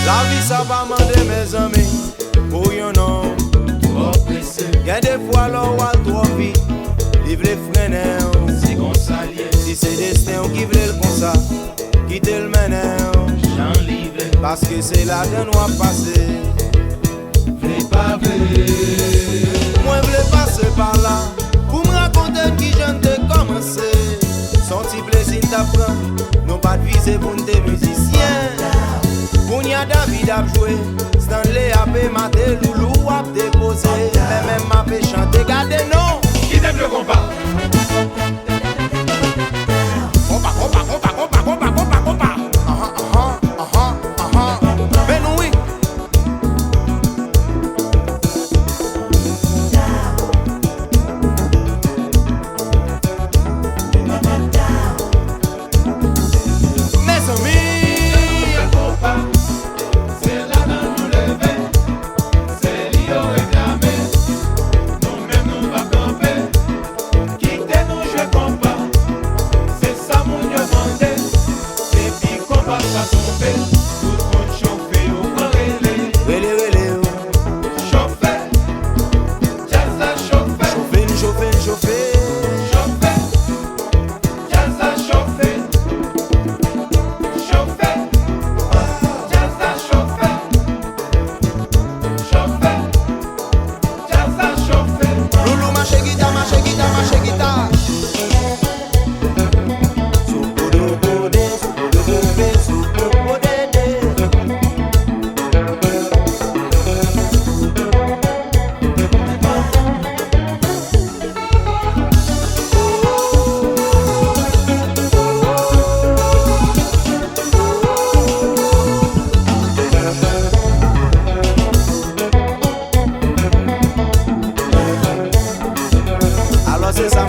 La vie ça va demander mes amis pour un homme trop pressé. Y'a des fois l'on va trop vite, vive les freineurs. C'est qu'on s'allie. Si c'est destin qui veut le comme ça, quitter le meneur. J'en livre. Parce que c'est là que nous avons passé. V'lez pas ver. Moi v'lais passer par là pour me raconter qui j'en t'ai commencé. Son petit plaisir t'apprend, non pas de viser pour des musiciens. Kounya David a joué, Stanley a fait mater, Loulou a déposé, même m'a fait chanter, gardez non. Kite'm le compas. Compa, compa, compa, compa, compa, compa, compa. Ben oui. Mes amis. C'est ça,